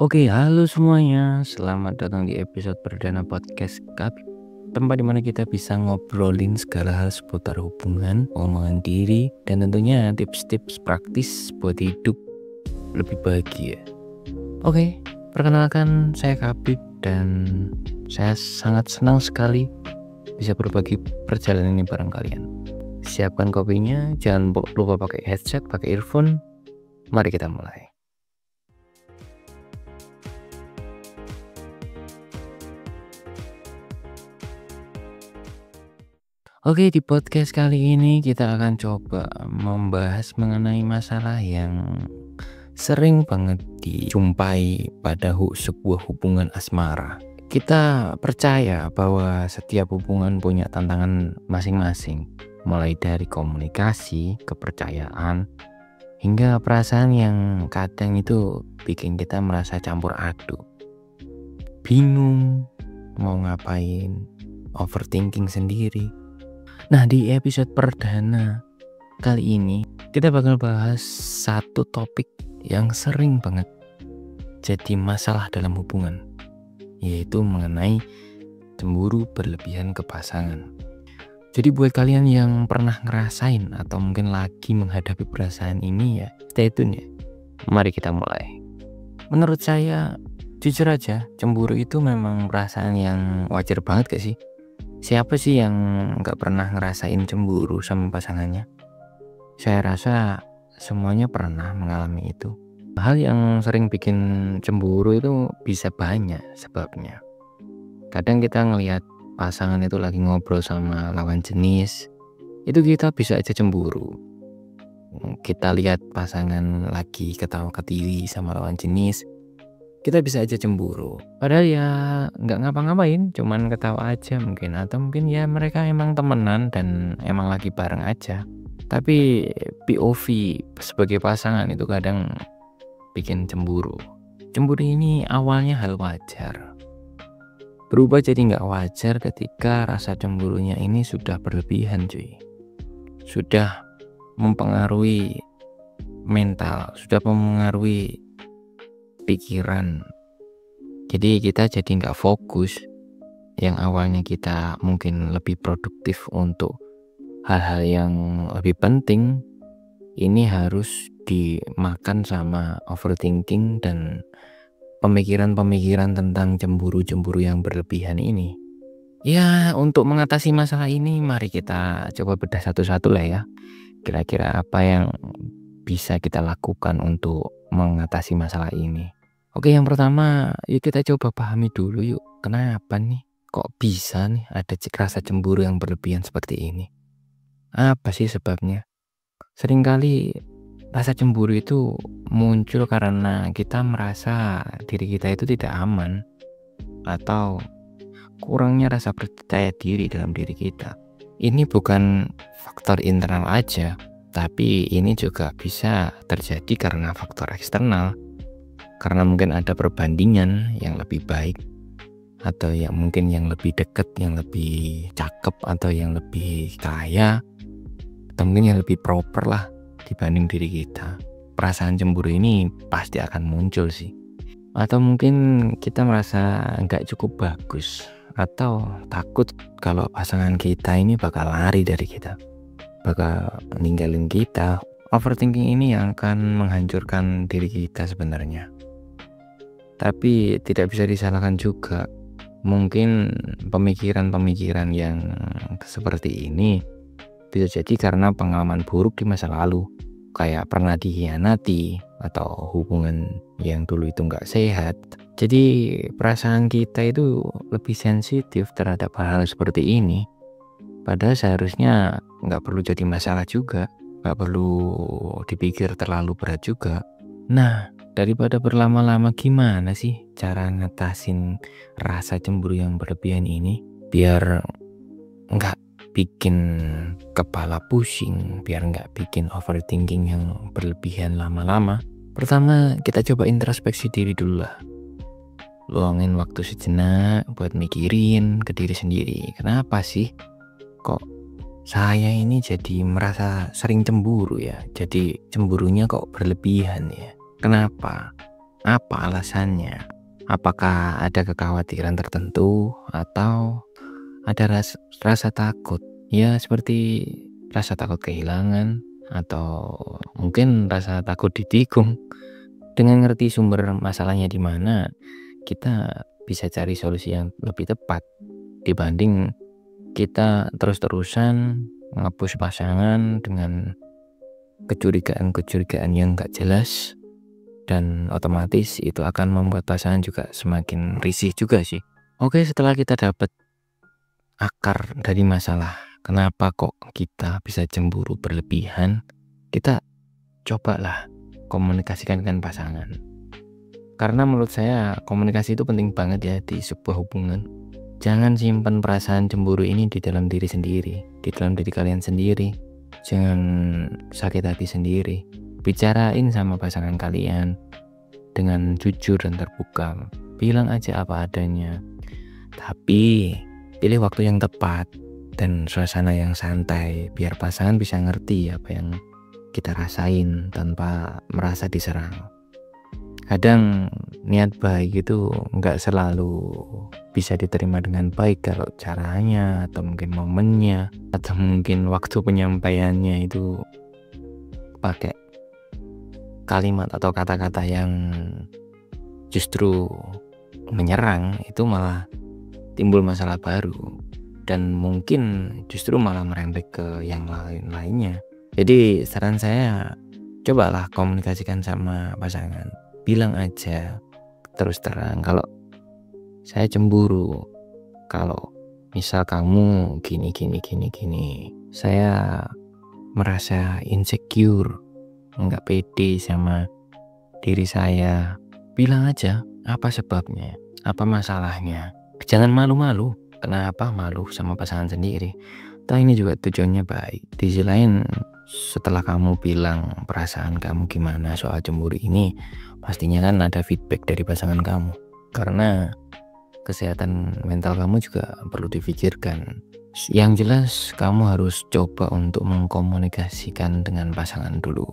Oke, halo semuanya. Selamat datang di episode perdana podcast Kapib. Tempat dimana kita bisa ngobrolin segala hal seputar hubungan, pengembangan diri, dan tentunya tips-tips praktis buat hidup lebih bahagia. Oke, perkenalkan saya Kapib dan saya sangat senang sekali bisa berbagi perjalanan ini bareng kalian. Siapkan kopinya, jangan lupa pakai headset, pakai earphone. Mari kita mulai. Oke, di podcast kali ini kita akan coba membahas mengenai masalah yang sering banget dijumpai pada sebuah hubungan asmara. Kita percaya bahwa setiap hubungan punya tantangan masing-masing, mulai dari komunikasi, kepercayaan, hingga perasaan yang kadang itu bikin kita merasa campur aduk. Bingung mau ngapain, overthinking sendiri. Nah, di episode perdana kali ini kita bakal bahas satu topik yang sering banget jadi masalah dalam hubungan, yaitu mengenai cemburu berlebihan ke pasangan. Jadi buat kalian yang pernah ngerasain atau mungkin lagi menghadapi perasaan ini, ya stay tune ya. Mari kita mulai. Menurut saya, jujur aja, cemburu itu memang perasaan yang wajar banget gak sih? Siapa sih yang gak pernah ngerasain cemburu sama pasangannya? Saya rasa semuanya pernah mengalami itu. Hal yang sering bikin cemburu itu bisa banyak sebabnya. Kadang kita ngelihat pasangan itu lagi ngobrol sama lawan jenis, itu kita bisa aja cemburu. Kita lihat pasangan lagi ketawa ketiri sama lawan jenis, kita bisa aja cemburu. Padahal ya nggak ngapa-ngapain, cuman ketawa aja mungkin. Atau mungkin ya mereka emang temenan dan emang lagi bareng aja. Tapi POV sebagai pasangan itu kadang bikin cemburu. Cemburu ini awalnya hal wajar, berubah jadi nggak wajar ketika rasa cemburunya ini sudah berlebihan cuy. Sudah mempengaruhi mental, sudah mempengaruhi pikiran. Jadi kita jadi nggak fokus. Yang awalnya kita mungkin lebih produktif untuk hal-hal yang lebih penting, ini harus dimakan sama overthinking dan pemikiran-pemikiran tentang cemburu-cemburu yang berlebihan ini. Ya, untuk mengatasi masalah ini mari kita coba bedah satu-satu lah ya. Kira-kira apa yang bisa kita lakukan untuk mengatasi masalah ini. Oke, yang pertama yuk kita coba pahami dulu yuk, kenapa nih kok bisa nih ada rasa cemburu yang berlebihan seperti ini. Apa sih sebabnya? Seringkali rasa cemburu itu muncul karena kita merasa diri kita itu tidak aman, atau kurangnya rasa percaya diri dalam diri kita. Ini bukan faktor internal aja, tapi ini juga bisa terjadi karena faktor eksternal. Karena mungkin ada perbandingan yang lebih baik, atau yang mungkin yang lebih dekat, yang lebih cakep, atau yang lebih kaya, atau mungkin yang lebih proper lah dibanding diri kita. Perasaan cemburu ini pasti akan muncul sih. Atau mungkin kita merasa nggak cukup bagus, atau takut kalau pasangan kita ini bakal lari dari kita, bakal ninggalin kita. Overthinking ini yang akan menghancurkan diri kita sebenarnya. Tapi tidak bisa disalahkan juga. Mungkin pemikiran-pemikiran yang seperti ini bisa jadi karena pengalaman buruk di masa lalu, kayak pernah dikhianati atau hubungan yang dulu itu nggak sehat. Jadi perasaan kita itu lebih sensitif terhadap hal-hal seperti ini. Padahal seharusnya nggak perlu jadi masalah juga, nggak perlu dipikir terlalu berat juga. Nah, daripada berlama-lama, gimana sih cara ngatasin rasa cemburu yang berlebihan ini biar nggak bikin kepala pusing, biar nggak bikin overthinking yang berlebihan lama-lama? Pertama, kita coba introspeksi diri dulu lah. Luangin waktu sejenak buat mikirin ke diri sendiri. Kenapa sih kok saya ini jadi merasa sering cemburu ya? Jadi cemburunya kok berlebihan ya? Kenapa? Apa alasannya? Apakah ada kekhawatiran tertentu atau ada rasa takut? Ya seperti rasa takut kehilangan atau mungkin rasa takut ditikung. Dengan ngerti sumber masalahnya di mana, kita bisa cari solusi yang lebih tepat dibanding kita terus-terusan ngapus pasangan dengan kecurigaan-kecurigaan yang gak jelas, dan otomatis itu akan membuat pasangan juga semakin risih juga sih. Oke, setelah kita dapat akar dari masalah, kenapa kok kita bisa cemburu berlebihan, kita cobalah komunikasikan dengan pasangan. Karena menurut saya komunikasi itu penting banget ya di sebuah hubungan. Jangan simpan perasaan cemburu ini di dalam diri sendiri, di dalam diri kalian sendiri. Jangan sakit hati sendiri. Bicarain sama pasangan kalian dengan jujur dan terbuka. Bilang aja apa adanya. Tapi pilih waktu yang tepat dan suasana yang santai biar pasangan bisa ngerti apa yang kita rasain tanpa merasa diserang. Kadang niat baik itu nggak selalu bisa diterima dengan baik kalau caranya atau mungkin momennya atau mungkin waktu penyampaiannya itu pakai kalimat atau kata-kata yang justru menyerang, itu malah timbul masalah baru dan mungkin justru malah merembet ke yang lain-lainnya. Jadi saran saya, cobalah komunikasikan sama pasangan. Bilang aja terus terang kalau saya cemburu, kalau misal kamu gini. Saya merasa insecure, nggak pede sama diri saya. Bilang aja apa sebabnya, apa masalahnya. Jangan malu-malu. Kenapa malu sama pasangan sendiri? Toh ini juga tujuannya baik. Di sisi lain, setelah kamu bilang perasaan kamu gimana soal cemburu ini, pastinya kan ada feedback dari pasangan kamu. Karena kesehatan mental kamu juga perlu difikirkan. Yang jelas kamu harus coba untuk mengkomunikasikan dengan pasangan dulu,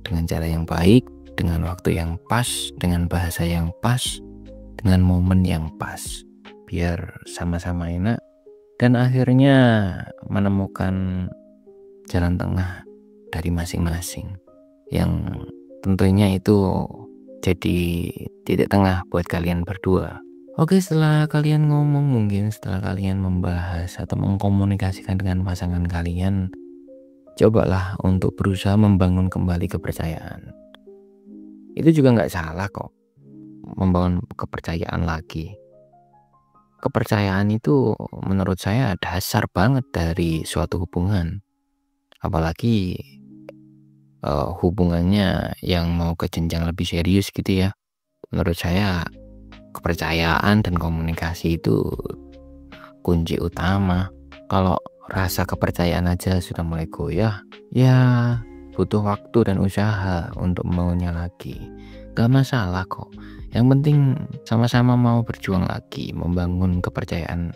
dengan cara yang baik, dengan waktu yang pas, dengan bahasa yang pas, dengan momen yang pas, biar sama-sama enak dan akhirnya menemukan jalan tengah dari masing-masing yang tentunya itu jadi titik tengah buat kalian berdua. Oke, setelah kalian ngomong, mungkin setelah kalian membahas atau mengkomunikasikan dengan pasangan kalian, cobalah untuk berusaha membangun kembali kepercayaan. Itu juga nggak salah kok, membangun kepercayaan lagi. Kepercayaan itu menurut saya dasar banget dari suatu hubungan. Apalagi hubungannya yang mau ke jenjang lebih serius gitu ya. Menurut saya kepercayaan dan komunikasi itu kunci utama. Kalau rasa kepercayaan aja sudah mulai goyah, ya butuh waktu dan usaha untuk membangunnya lagi. Gak masalah kok. Yang penting sama-sama mau berjuang lagi, membangun kepercayaan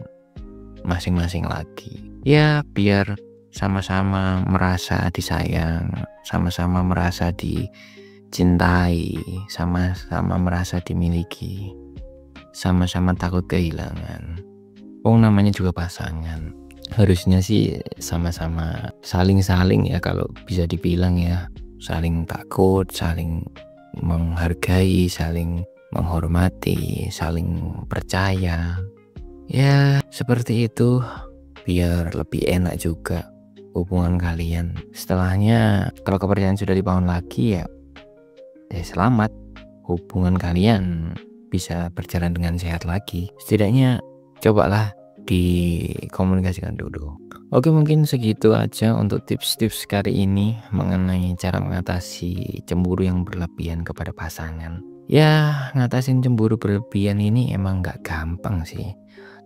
masing-masing lagi. Ya biar sama-sama merasa disayang, sama-sama merasa dicintai, sama-sama merasa dimiliki, sama-sama takut kehilangan. Namanya juga pasangan. Harusnya sih sama-sama saling-saling ya, kalau bisa dibilang ya. Saling takut, saling menghargai, saling menghormati, saling percaya. Ya seperti itu, biar lebih enak juga hubungan kalian. Setelahnya kalau kepercayaan sudah dibangun lagi ya selamat, hubungan kalian bisa berjalan dengan sehat lagi. Setidaknya cobalah dikomunikasikan dulu. Oke, mungkin segitu aja untuk tips-tips kali ini mengenai cara mengatasi cemburu yang berlebihan kepada pasangan. Ya, ngatasin cemburu berlebihan ini emang gak gampang sih.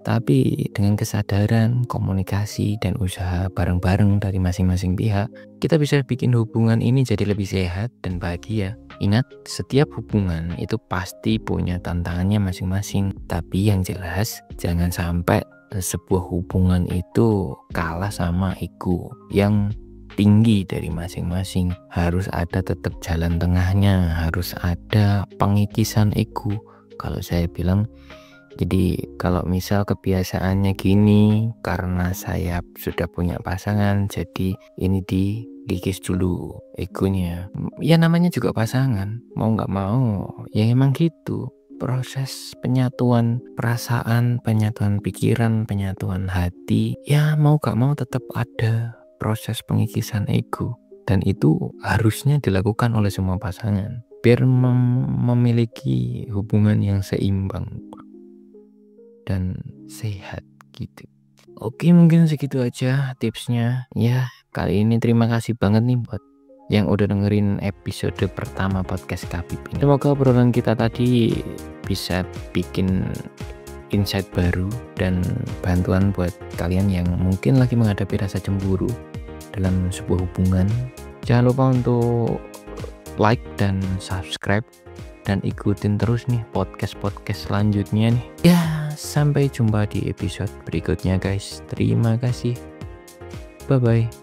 Tapi dengan kesadaran, komunikasi, dan usaha bareng-bareng dari masing-masing pihak, kita bisa bikin hubungan ini jadi lebih sehat dan bahagia. Ingat, setiap hubungan itu pasti punya tantangannya masing-masing. Tapi yang jelas, jangan sampai sebuah hubungan itu kalah sama ego yang tinggi dari masing-masing. Harus ada tetap jalan tengahnya, harus ada pengikisan ego kalau saya bilang. Jadi kalau misal kebiasaannya gini karena saya sudah punya pasangan, jadi ini dikikis dulu egonya. Ya namanya juga pasangan, mau nggak mau ya emang gitu. Proses penyatuan perasaan, penyatuan pikiran, penyatuan hati, ya mau gak mau tetap ada proses pengikisan ego. Dan itu harusnya dilakukan oleh semua pasangan biar memiliki hubungan yang seimbang dan sehat gitu. Oke, mungkin segitu aja tipsnya ya. Kali ini terima kasih banget nih buat yang udah dengerin episode pertama podcast Kabib ini. Semoga obrolan kita tadi bisa bikin insight baru dan bantuan buat kalian yang mungkin lagi menghadapi rasa cemburu dalam sebuah hubungan. Jangan lupa untuk like dan subscribe dan ikutin terus nih podcast selanjutnya nih. Ya, sampai jumpa di episode berikutnya guys. Terima kasih. Bye bye.